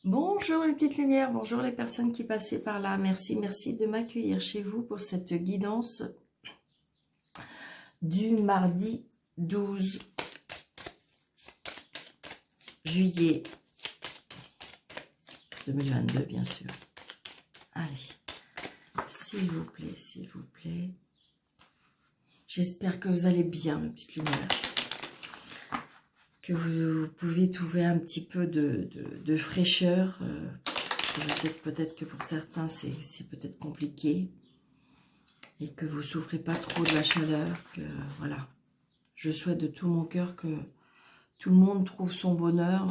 Bonjour les petites lumières, bonjour les personnes qui passaient par là. Merci de m'accueillir chez vous pour cette guidance du mardi 12 juillet 2022, bien sûr. Allez, s'il vous plaît, s'il vous plaît. J'espère que vous allez bien, mes petites lumières. Que vous pouvez trouver un petit peu de fraîcheur. Je sais que peut-être que pour certains, c'est peut-être compliqué. Et que vous souffrez pas trop de la chaleur. Que voilà. Je souhaite de tout mon cœur que tout le monde trouve son bonheur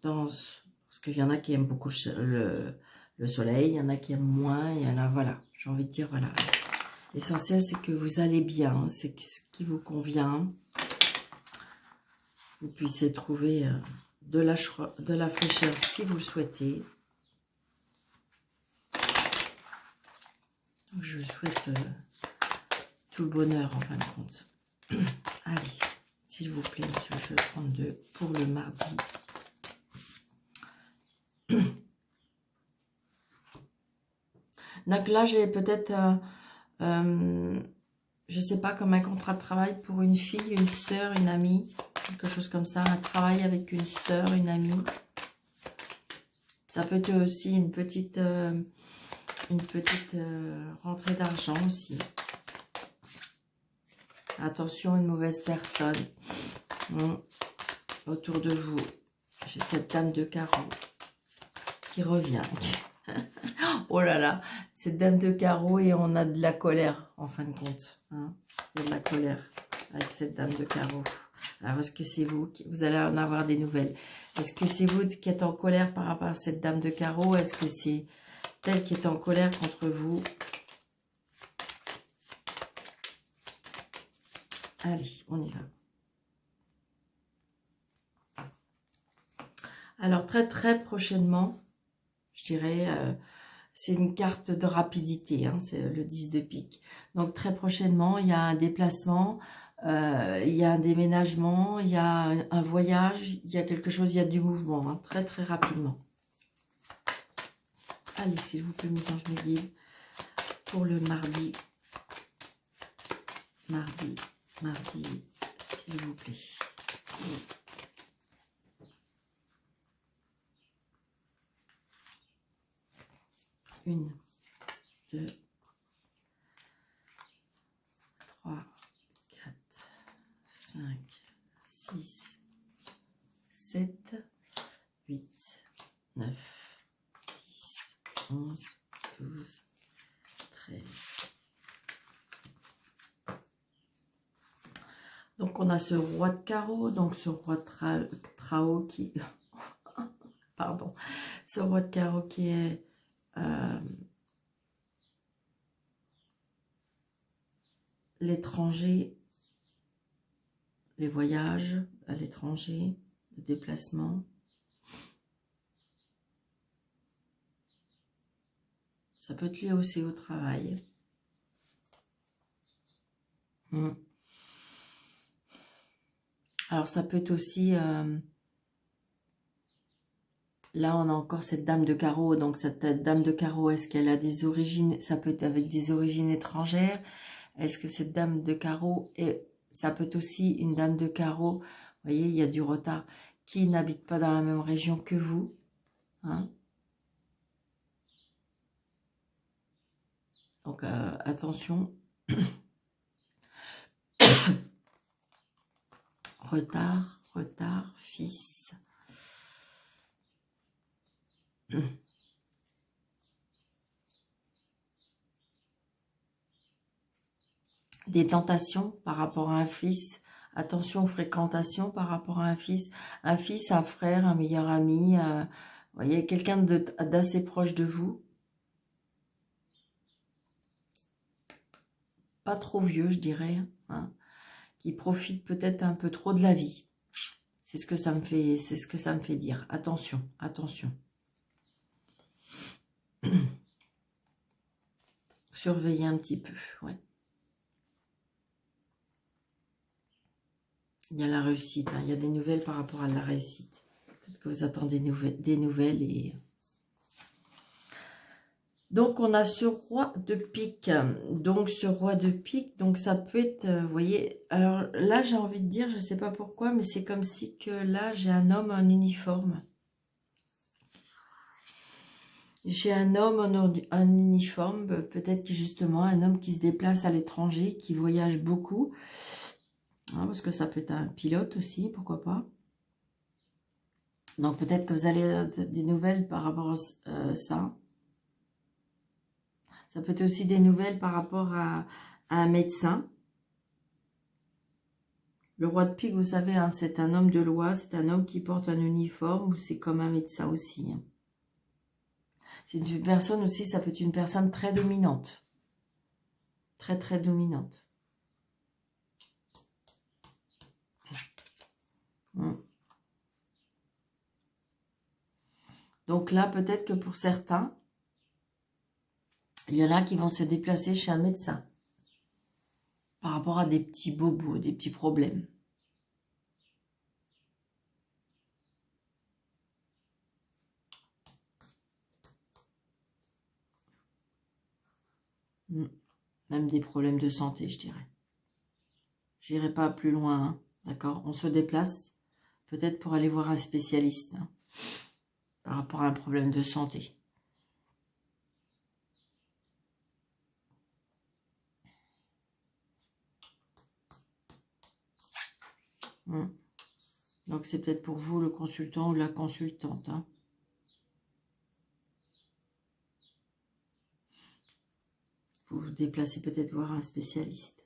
parce qu'il y en a qui aiment beaucoup le soleil, il y en a qui aiment moins, il y en a, voilà. J'ai envie de dire, voilà. L'essentiel, c'est que vous allez bien, c'est ce qui vous convient. Vous puissiez trouver de la fraîcheur si vous le souhaitez. Je vous souhaite tout le bonheur en fin de compte. Allez, s'il vous plaît, monsieur jeu 32 pour le mardi. Donc là, j'ai peut-être, je sais pas, comme un contrat de travail pour une fille, une sœur, une amie. Quelque chose comme ça, un travail avec une sœur, une amie. Ça peut être aussi une petite rentrée d'argent aussi. Attention, une mauvaise personne autour de vous. J'ai cette dame de carreau qui revient. Oh là là, cette dame de carreau et on a de la colère en fin de compte. Hein. Il y a de la colère avec cette dame de carreau. Alors, est-ce que c'est vous qui... Vous allez en avoir des nouvelles. Est-ce que c'est vous qui êtes en colère par rapport à cette dame de carreau? Est-ce que c'est elle qui est en colère contre vous? Allez, on y va. Alors, très prochainement, je dirais... c'est une carte de rapidité, hein, c'est le 10 de pique. Donc, très prochainement, il y a un déplacement... il y a un déménagement, il y a un voyage, il y a quelque chose, il y a du mouvement, hein, très rapidement. Allez, s'il vous plaît, mes anges me guident, pour le mardi, s'il vous plaît. Une, deux, 3, 4, 5, 6, 7, 8, 9, 10, 11, 12, 13. Donc, on a ce roi de carreau, donc ce roi de trao qui... Pardon. Ce roi de carreau qui est... l'étranger, les voyages à l'étranger, le déplacement. Ça peut être lié aussi au travail. Alors ça peut être aussi... là, on a encore cette dame de carreau. Donc cette dame de carreau, est-ce qu'elle a des origines... Ça peut être avec des origines étrangères. Est-ce que cette dame de carreau... ça peut être aussi une dame de carreau. Vous voyez, il y a du retard. Qui n'habite pas dans la même région que vous. Hein? Donc, attention. retard, fils. Des tentations par rapport à un fils. Attention aux fréquentations par rapport à un fils, un frère, un meilleur ami. Vous voyez, quelqu'un d'assez proche de vous. Pas trop vieux, je dirais. Hein, qui profite peut-être un peu trop de la vie. C'est ce que ça me fait, dire. Attention. Surveillez un petit peu, ouais. Il y a la réussite, hein, il y a des nouvelles par rapport à la réussite. Peut-être que vous attendez des nouvelles. Et... Donc, on a ce roi de pique. Donc, ce roi de pique, donc ça peut être, vous voyez, alors là, j'ai envie de dire, je ne sais pas pourquoi, mais c'est comme si que là, j'ai un homme en uniforme. J'ai un homme en uniforme, peut-être que justement, un homme qui se déplace à l'étranger, qui voyage beaucoup. Hein, parce que ça peut être un pilote aussi, pourquoi pas. Donc, peut-être que vous allez avoir des nouvelles par rapport à ça. Ça peut être aussi des nouvelles par rapport à un médecin. Le roi de pique, vous savez, hein, c'est un homme de loi, c'est un homme qui porte un uniforme, ou c'est comme un médecin aussi. Hein. C'est une personne aussi, ça peut être une personne très dominante. Très, très dominante. Donc là, peut-être que pour certains, il y en a qui vont se déplacer chez un médecin. Par rapport à des petits bobos, des petits problèmes. Même des problèmes de santé, je dirais. J'irai pas plus loin, hein, d'accord? On se déplace peut-être pour aller voir un spécialiste hein, par rapport à un problème de santé. Donc c'est peut-être pour vous le consultant ou la consultante. Hein. Vous vous déplacez peut-être voir un spécialiste.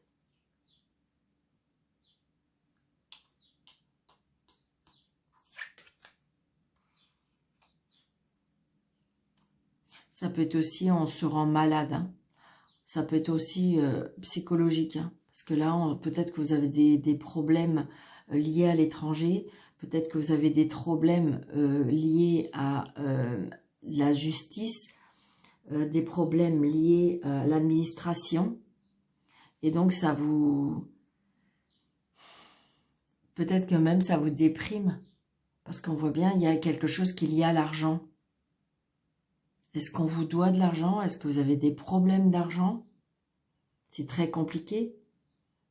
Ça peut être aussi, on se rend malade. Hein. Ça peut être aussi psychologique. Hein. Parce que là, peut-être que vous avez des problèmes liés à l'étranger. Peut-être que vous avez des problèmes liés à la justice. Des problèmes liés à l'administration. Et donc, ça vous... Peut-être que même ça vous déprime. Parce qu'on voit bien, il y a quelque chose qui est lié à l'argent. Est-ce qu'on vous doit de l'argent? Est-ce que vous avez des problèmes d'argent? C'est très compliqué.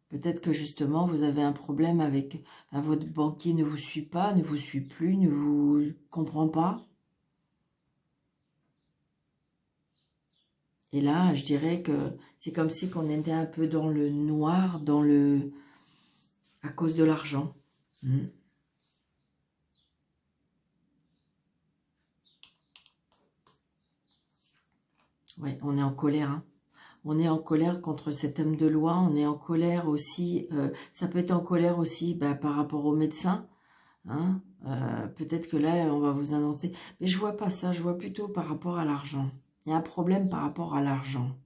Peut-être que justement, vous avez un problème avec... votre banquier ne vous suit pas, ne vous suit plus, ne vous comprend pas. Et là, je dirais que c'est comme si on était un peu dans le noir, à cause de l'argent. Ouais, on est en colère. Hein. On est en colère contre cet homme de loi. On est en colère aussi. Ça peut être en colère aussi par rapport au médecin. Hein. Peut-être que là, on va vous annoncer. Mais je vois pas ça. Je vois plutôt par rapport à l'argent. Il y a un problème par rapport à l'argent.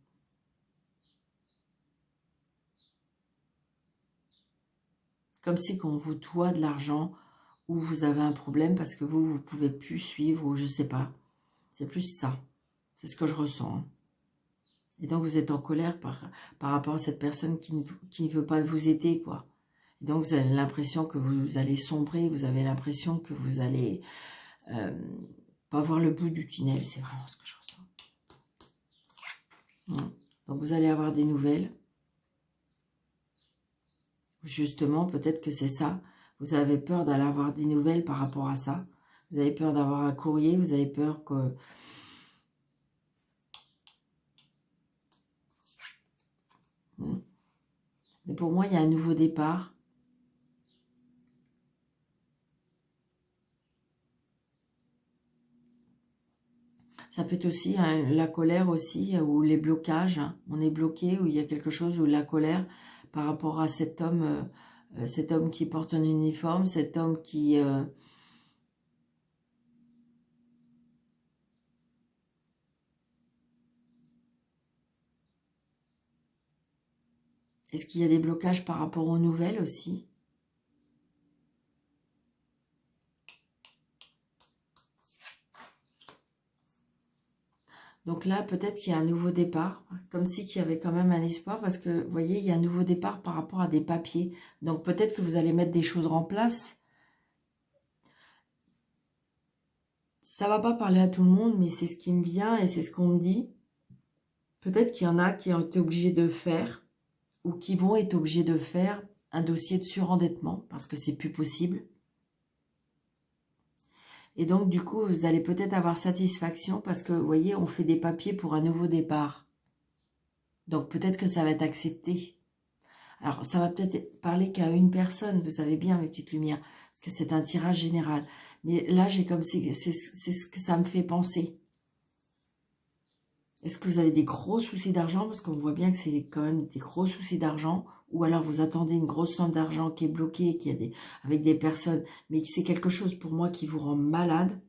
Comme si qu'on vous doit de l'argent ou vous avez un problème parce que vous pouvez plus suivre ou je sais pas. C'est plus ça. C'est ce que je ressens. Hein. Et donc, vous êtes en colère par rapport à cette personne qui ne veut pas vous aider, quoi. Et donc, vous avez l'impression que vous allez sombrer, vous avez l'impression que vous allez pas voir le bout du tunnel. C'est vraiment ce que je ressens. Donc, vous allez avoir des nouvelles. Justement, peut-être que c'est ça. Vous avez peur d'aller avoir des nouvelles par rapport à ça. Vous avez peur d'avoir un courrier, vous avez peur que... Mais pour moi, il y a un nouveau départ. Ça peut être aussi hein, la colère aussi, ou les blocages. Hein. On est bloqué, ou il y a quelque chose, ou la colère par rapport à cet homme qui porte un uniforme, cet homme qui... Est-ce qu'il y a des blocages par rapport aux nouvelles aussi? Donc là, peut-être qu'il y a un nouveau départ, comme si qu'il y avait quand même un espoir, parce que, vous voyez, il y a un nouveau départ par rapport à des papiers. Donc peut-être que vous allez mettre des choses en place. Ça va pas parler à tout le monde, mais c'est ce qui me vient et c'est ce qu'on me dit. Peut-être qu'il y en a qui ont été obligés de faire ou qui vont être obligés de faire un dossier de surendettement parce que c'est plus possible. Et donc, du coup, vous allez peut-être avoir satisfaction parce que, vous voyez, on fait des papiers pour un nouveau départ. Donc, peut-être que ça va être accepté. Alors, ça va peut-être parler qu'à une personne, vous savez bien, mes petites lumières, parce que c'est un tirage général. Mais là, j'ai comme c'est ce que ça me fait penser. Est-ce que vous avez des gros soucis d'argent? Parce qu'on voit bien que c'est quand même des gros soucis d'argent. Ou alors vous attendez une grosse somme d'argent qui est bloquée, qui a avec des personnes, mais c'est quelque chose pour moi qui vous rend malade.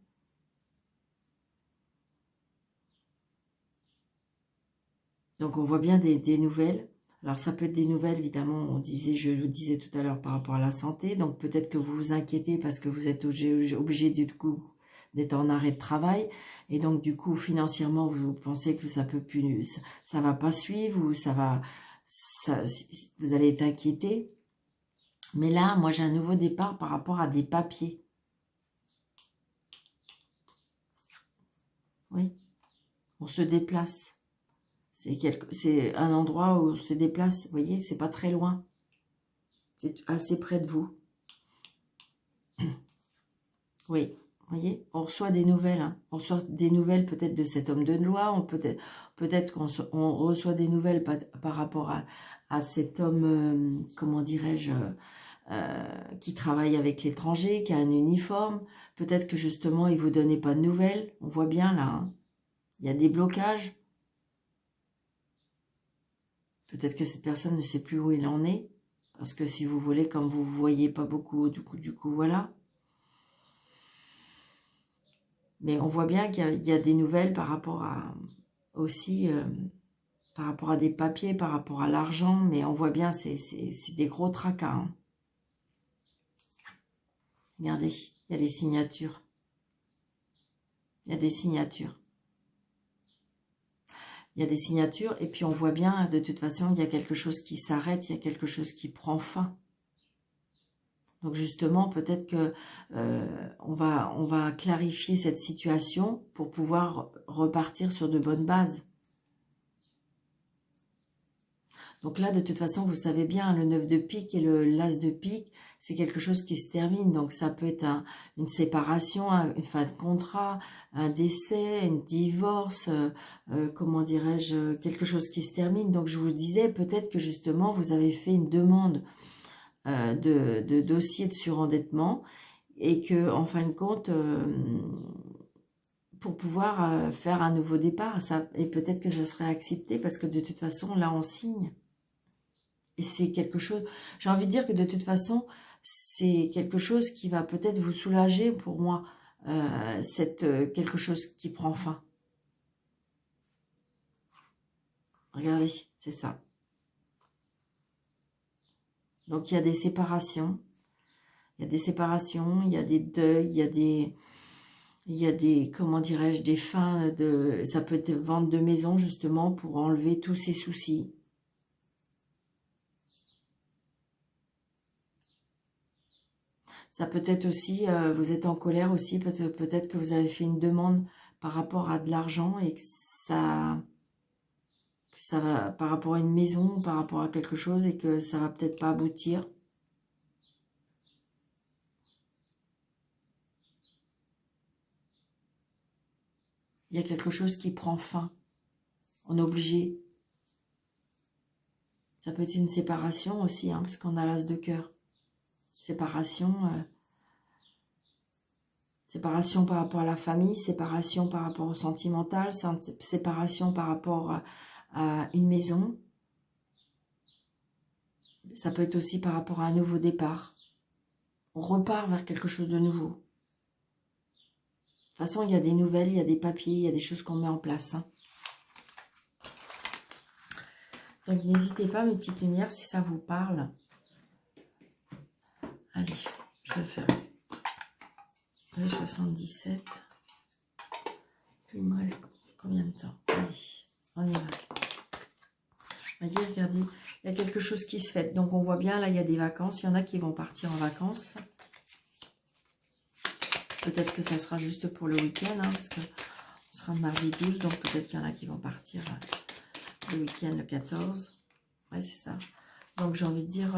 Donc on voit bien des nouvelles. Alors ça peut être des nouvelles, évidemment, je le disais tout à l'heure par rapport à la santé. Donc peut-être que vous vous inquiétez parce que vous êtes obligé du coup d'être en arrêt de travail. Et donc du coup, financièrement, vous pensez que ça peut plus, ça va pas suivre ou vous allez être inquiété. Mais là, moi j'ai un nouveau départ par rapport à des papiers. Oui, on se déplace. C'est un endroit où on se déplace, vous voyez, c'est pas très loin. C'est assez près de vous. Oui, vous voyez, on reçoit des nouvelles. Hein. On reçoit des nouvelles peut-être de cet homme de loi. Peut-être qu'on reçoit des nouvelles par rapport à cet homme, comment dirais-je, qui travaille avec l'étranger, qui a un uniforme. Peut-être que justement, il ne vous donnait pas de nouvelles. On voit bien là, hein. Il y a des blocages. Peut-être que cette personne ne sait plus où il en est. Parce que si vous voulez, comme vous ne voyez pas beaucoup, du coup, voilà. Mais on voit bien qu'il y a des nouvelles par rapport à aussi, par rapport à des papiers, par rapport à l'argent. Mais on voit bien, c'est des gros tracas. Hein. Regardez, il y a des signatures. Il y a des signatures. Il y a des signatures et puis on voit bien, de toute façon, il y a quelque chose qui s'arrête, il y a quelque chose qui prend fin. Donc justement, peut-être que on va clarifier cette situation pour pouvoir repartir sur de bonnes bases. Donc là, de toute façon, vous savez bien, le 9 de pique et l'as de pique, c'est quelque chose qui se termine. Donc ça peut être une séparation, une fin de contrat, un décès, un divorce, comment dirais-je, quelque chose qui se termine. Donc je vous disais, peut-être que justement, vous avez fait une demande de dossier de surendettement et que, en fin de compte, pour pouvoir faire un nouveau départ, et peut-être que ça serait accepté parce que de toute façon, là, on signe. Et c'est quelque chose, j'ai envie de dire que de toute façon, c'est quelque chose qui va peut-être vous soulager pour moi, quelque chose qui prend fin. Regardez, c'est ça. Donc il y a des séparations, il y a des séparations, il y a des deuils, il y a des comment dirais-je, des fins ça peut être vente de maison justement pour enlever tous ces soucis. Ça peut être aussi, vous êtes en colère aussi, peut-être que vous avez fait une demande par rapport à de l'argent et que ça va par rapport à une maison, par rapport à quelque chose et que ça va peut-être pas aboutir. Il y a quelque chose qui prend fin. On est obligé. Ça peut être une séparation aussi, hein, parce qu'on a l'as de cœur. Séparation, séparation par rapport à la famille, séparation par rapport au sentimental, séparation par rapport à une maison. Ça peut être aussi par rapport à un nouveau départ. On repart vers quelque chose de nouveau. De toute façon, il y a des nouvelles, il y a des papiers, il y a des choses qu'on met en place. Hein. Donc, n'hésitez pas, mes petites lumières, si ça vous parle. Allez, je vais faire le 77. Il me reste combien de temps? Allez, on y va. Voyez, regardez, il y a quelque chose qui se fait. Donc, on voit bien, là, il y a des vacances. Il y en a qui vont partir en vacances. Peut-être que ça sera juste pour le week-end, hein, parce que on sera mardi 12, donc peut-être qu'il y en a qui vont partir le week-end le 14. Ouais, c'est ça. Donc j'ai envie de dire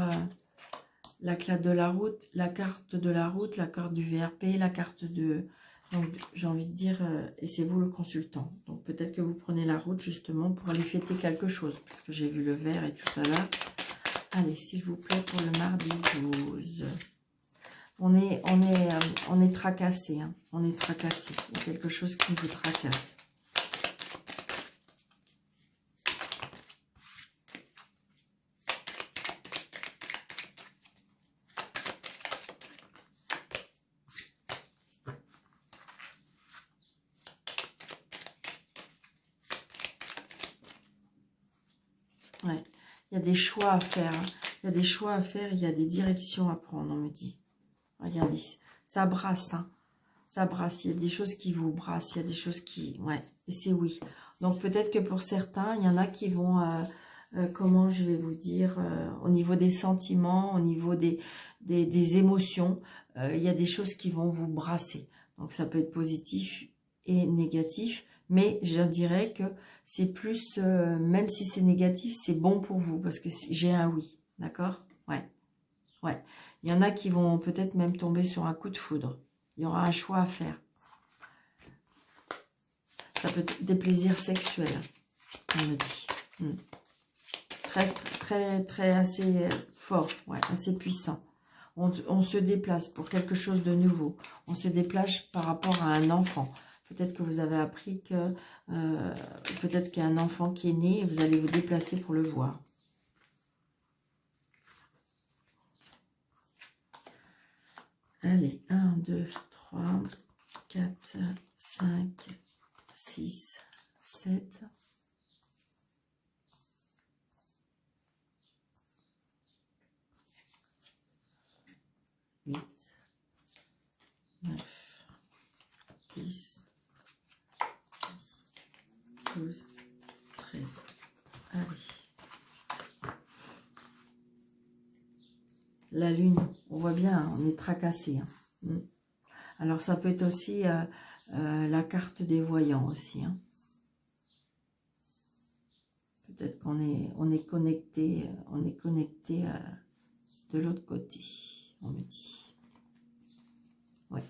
la carte de la route, la carte de la route, la carte du VRP, la carte de... Donc j'ai envie de dire, et c'est vous le consultant. Donc peut-être que vous prenez la route justement pour aller fêter quelque chose, parce que j'ai vu le vert et tout à l'heure. Allez, s'il vous plaît, pour le mardi 12. On est tracassé, hein. On est tracassé. Il y a quelque chose qui vous tracasse. Ouais. Il y a des choix à faire. Hein. Il y a des choix à faire. Il y a des directions à prendre, on me dit. Regardez, ça brasse, hein. Ça brasse. Il y a des choses qui vous brassent. Il y a des choses qui... Ouais, et c'est oui. Donc peut-être que pour certains, il y en a qui vont... comment je vais vous dire, au niveau des sentiments, au niveau des émotions, il y a des choses qui vont vous brasser. Donc ça peut être positif et négatif, mais je dirais que c'est plus, même si c'est négatif, c'est bon pour vous, parce que j'ai un oui, d'accord? Ouais, ouais. Il y en a qui vont peut-être même tomber sur un coup de foudre. Il y aura un choix à faire. Ça peut être des plaisirs sexuels, on me dit. Très assez fort, ouais, assez puissant. On se déplace pour quelque chose de nouveau. On se déplace par rapport à un enfant. Peut-être que vous avez appris que peut-être qu'il y a un enfant qui est né et vous allez vous déplacer pour le voir. Allez, 1, 2, 3, 4, 5, 6, 7... 8, 9, 10, 12, 13. Allez. La lune, on voit bien, hein, on est tracassé. Hein. Alors ça peut être aussi la carte des voyants aussi. Hein. Peut-être qu'on est connecté, de l'autre côté, on me dit. Ouais.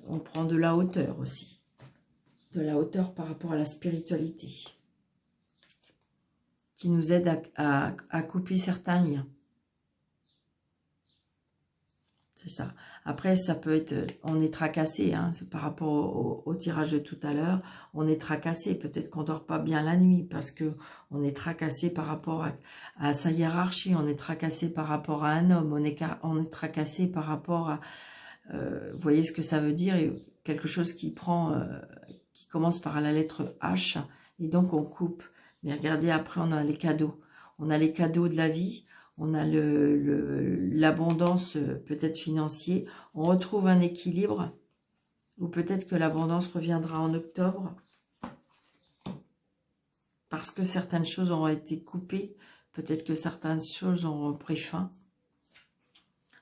On prend de la hauteur aussi. De la hauteur par rapport à la spiritualité. Qui nous aide à couper certains liens. C'est ça. Après, ça peut être... On est tracassé, hein, par rapport au tirage de tout à l'heure. On est tracassé. Peut-être qu'on ne dort pas bien la nuit parce que on est tracassé par rapport à sa hiérarchie. On est tracassé par rapport à un homme. On est tracassé par rapport à... vous voyez ce que ça veut dire? Quelque chose qui prend... qui commence par la lettre H. Et donc, on coupe. Mais regardez, après, on a les cadeaux. On a les cadeaux de la vie. On a l'abondance peut-être financier. On retrouve un équilibre. Ou peut-être que l'abondance reviendra en octobre. Parce que certaines choses auront été coupées. Peut-être que certaines choses auront pris fin.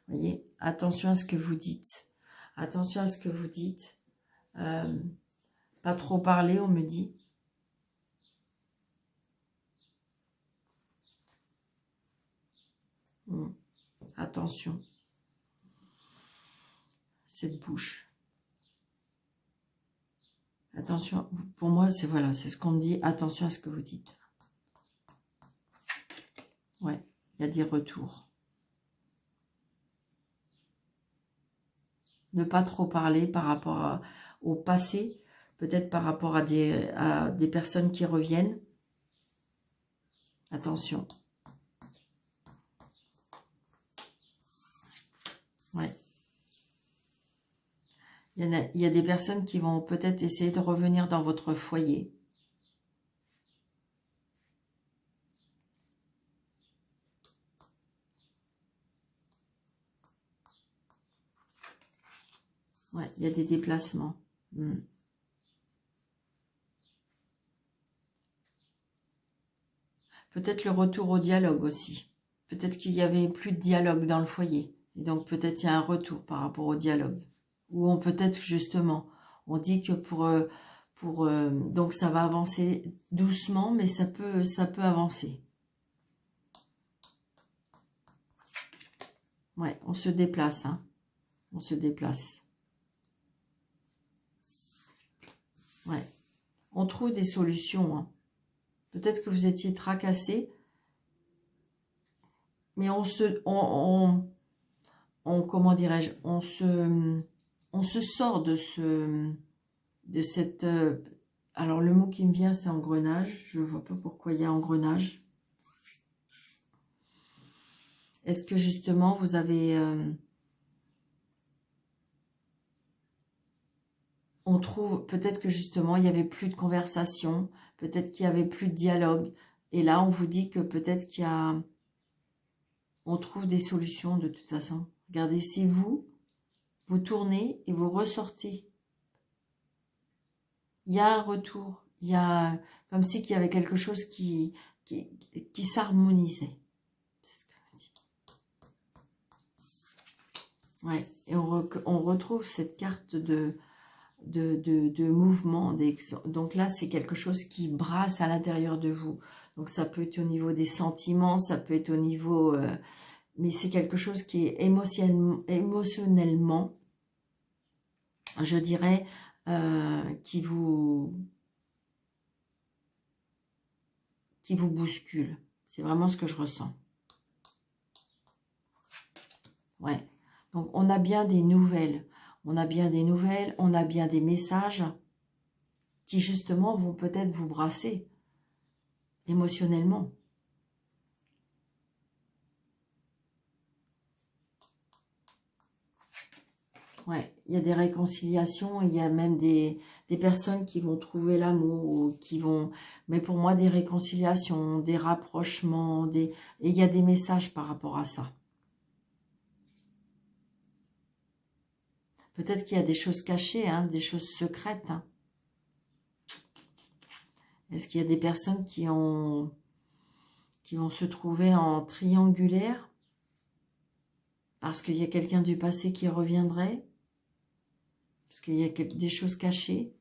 Vous voyez, attention à ce que vous dites. Attention à ce que vous dites. Pas trop parler, on me dit. Attention. Cette bouche. Attention, pour moi, c'est voilà, c'est ce qu'on me dit. Attention à ce que vous dites. Ouais, il y a des retours. Ne pas trop parler par rapport au passé. Peut-être par rapport à des personnes qui reviennent. Attention. Ouais. Il y a des personnes qui vont peut-être essayer de revenir dans votre foyer. Ouais, il y a des déplacements. Peut-être le retour au dialogue aussi. Peut-être qu'il y avait plus de dialogue dans le foyer. Et donc peut-être il y a un retour par rapport au dialogue. Ou on peut-être justement, on dit que donc ça va avancer doucement, mais ça peut avancer. Ouais, on se déplace, hein. On se déplace. Ouais. On trouve des solutions, hein. Peut-être que vous étiez tracassé, mais comment dirais-je, on se sort de cette, alors le mot qui me vient c'est engrenage, je ne vois pas pourquoi il y a engrenage. Est-ce que justement vous avez, on trouve, peut-être que justement il n'y avait plus de conversation, peut-être qu'il n'y avait plus de dialogue, et là on vous dit que peut-être qu'il y a, on trouve des solutions de toute façon. Regardez, si vous tournez et vous ressortez, il y a un retour, il y a comme si qu'il y avait quelque chose qui s'harmonisait. C'est ce que je dis. Ouais, et on retrouve cette carte de mouvement. Donc là, c'est quelque chose qui brasse à l'intérieur de vous. Donc ça peut être au niveau des sentiments, ça peut être au niveau... mais c'est quelque chose qui est émotionnellement, je dirais, qui vous bouscule. C'est vraiment ce que je ressens. Ouais. Donc, on a bien des nouvelles. On a bien des nouvelles, on a bien des messages qui, justement, vont peut-être vous brasser émotionnellement. Ouais, il y a des réconciliations, il y a même des personnes qui vont trouver l'amour, ou qui vont... Mais pour moi, des réconciliations, des rapprochements, et il y a des messages par rapport à ça. Peut-être qu'il y a des choses cachées, hein, des choses secrètes. Hein. Est-ce qu'il y a des personnes qui vont se trouver en triangulaire parce qu'il y a quelqu'un du passé qui reviendrait? Parce qu'il y a des choses cachées.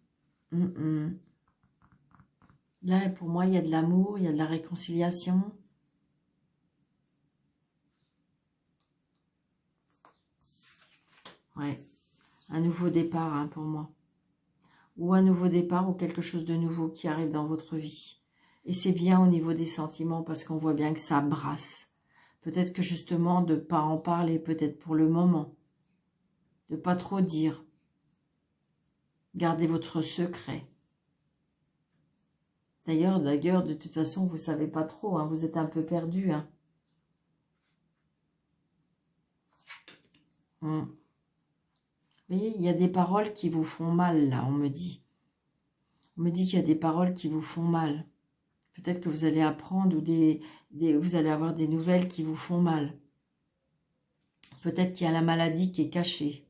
Là, pour moi, il y a de l'amour, il y a de la réconciliation. Ouais, un nouveau départ, hein, pour moi. Ou un nouveau départ, ou quelque chose de nouveau qui arrive dans votre vie. Et c'est bien au niveau des sentiments, parce qu'on voit bien que ça brasse. Peut-être que justement, de ne pas en parler, peut-être pour le moment. De ne pas trop dire. Gardez votre secret. D'ailleurs, de toute façon, vous ne savez pas trop, hein, vous êtes un peu perdu. Hein. Vous voyez, il y a des paroles qui vous font mal, là, on me dit. On me dit qu'il y a des paroles qui vous font mal. Peut-être que vous allez apprendre, ou vous allez avoir des nouvelles qui vous font mal. Peut-être qu'il y a la maladie qui est cachée.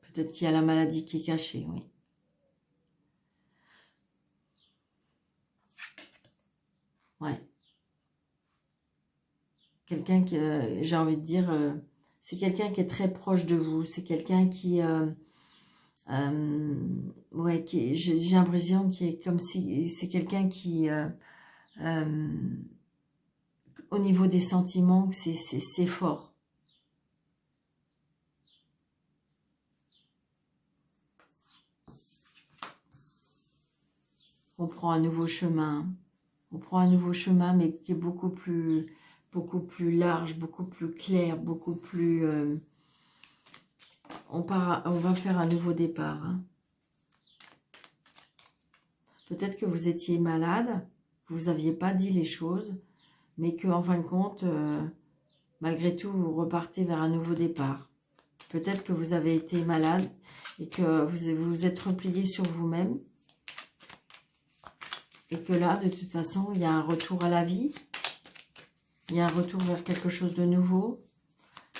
Peut-être qu'il y a la maladie qui est cachée, oui. Ouais. Quelqu'un qui, j'ai envie de dire, c'est quelqu'un qui est très proche de vous. C'est quelqu'un qui, ouais, j'ai l'impression qu'il est comme si c'est quelqu'un qui, au niveau des sentiments, c'est fort. On prend un nouveau chemin. On prend un nouveau chemin, mais qui est beaucoup plus large, beaucoup plus clair, beaucoup plus... on va faire un nouveau départ. Hein. Peut-être que vous étiez malade, que vous n'aviez pas dit les choses, mais qu'en fin de compte, malgré tout, vous repartez vers un nouveau départ. Peut-être que vous avez été malade et que vous vous êtes replié sur vous-même. Et que là, de toute façon, il y a un retour à la vie. Il y a un retour vers quelque chose de nouveau.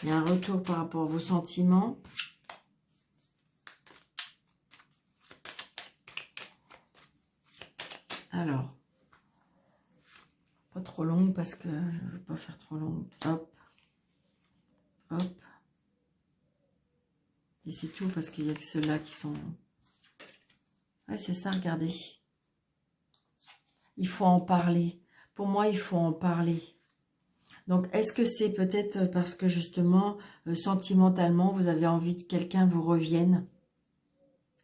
Il y a un retour par rapport à vos sentiments. Alors, Pas trop longue parce que je ne veux pas faire trop longue. Hop. Hop. Et c'est tout parce qu'il n'y a que ceux-là qui sont... Ouais, c'est ça, regardez. Il faut en parler. Pour moi, il faut en parler. Donc, est-ce que c'est peut-être parce que justement, sentimentalement, vous avez envie que quelqu'un vous revienne?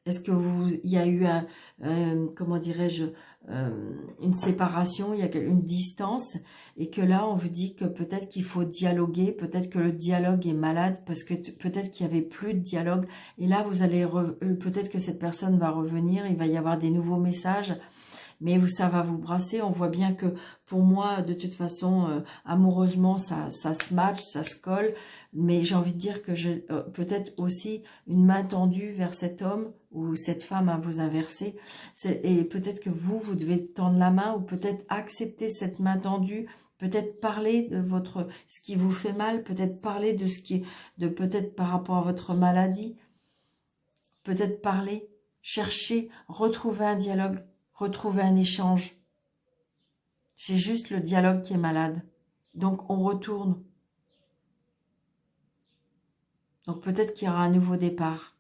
Est-ce que il y a eu, comment dirais-je, une séparation, il y a une distance, et que là, on vous dit que peut-être qu'il faut dialoguer, peut-être que le dialogue est malade, parce que peut-être qu'il n'y avait plus de dialogue, et là, vous allez, peut-être que cette personne va revenir, il va y avoir des nouveaux messages, mais ça va vous brasser. On voit bien que pour moi, de toute façon, amoureusement, ça se match, ça se colle. Mais j'ai envie de dire que j'ai peut-être aussi une main tendue vers cet homme ou cette femme à vous inverser. Et peut-être que vous devez tendre la main ou peut-être accepter cette main tendue. Peut-être parler de ce qui vous fait mal. Peut-être parler de peut-être par rapport à votre maladie. Peut-être parler, chercher, retrouver un dialogue. Retrouver un échange. J'ai juste le dialogue qui est malade. Donc, on retourne. Donc, peut-être qu'il y aura un nouveau départ.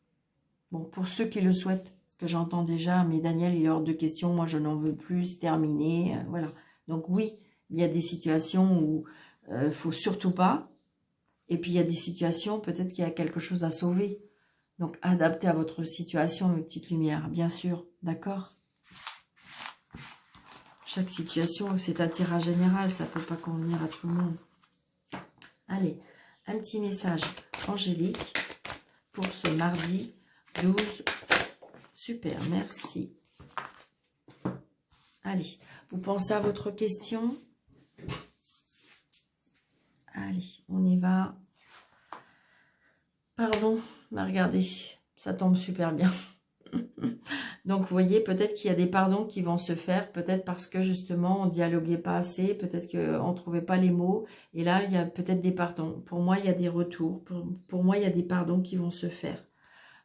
Bon, pour ceux qui le souhaitent, parce que j'entends déjà, mais Daniel, il est hors de question, moi, je n'en veux plus, c'est terminé. Voilà. Donc, oui, il y a des situations où il ne faut surtout pas. Et puis, il y a des situations, peut-être qu'il y a quelque chose à sauver. Donc, adaptez à votre situation, mes petites lumières, bien sûr. D'accord ? Chaque situation, c'est un tirage général, ça ne peut pas convenir à tout le monde. Allez, un petit message angélique pour ce mardi 12. Super, merci. Allez, vous pensez à votre question? Allez, on y va. Pardon, mais regardez, ça tombe super bien. Donc, vous voyez, peut-être qu'il y a des pardons qui vont se faire, peut-être parce que, justement, on dialoguait pas assez, peut-être qu'on ne trouvait pas les mots, et là, il y a peut-être des pardons. Pour moi, il y a des retours, pour moi, il y a des pardons qui vont se faire.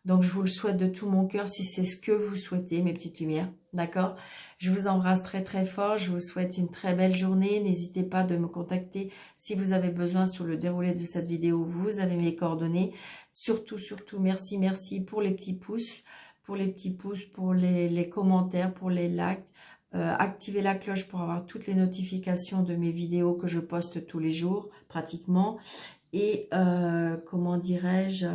Donc, je vous le souhaite de tout mon cœur, si c'est ce que vous souhaitez, mes petites lumières, d'accord? Je vous embrasse très, très fort, je vous souhaite une très belle journée, n'hésitez pas de me contacter si vous avez besoin sur le déroulé de cette vidéo, vous avez mes coordonnées. Surtout, surtout, merci, merci pour les petits pouces, pour les commentaires, pour les likes. Activez la cloche pour avoir toutes les notifications de mes vidéos que je poste tous les jours, pratiquement. Et comment dirais-je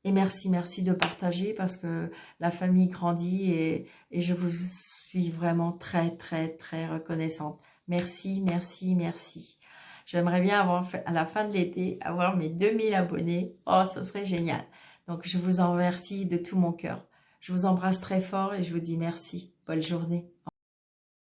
et merci, merci de partager parce que la famille grandit et je vous suis vraiment très, très, très reconnaissante. Merci, merci, merci. J'aimerais bien avoir, à la fin de l'été, avoir mes 2000 abonnés. Oh, ce serait génial. Donc, je vous en remercie de tout mon cœur. Je vous embrasse très fort et je vous dis merci. Bonne journée.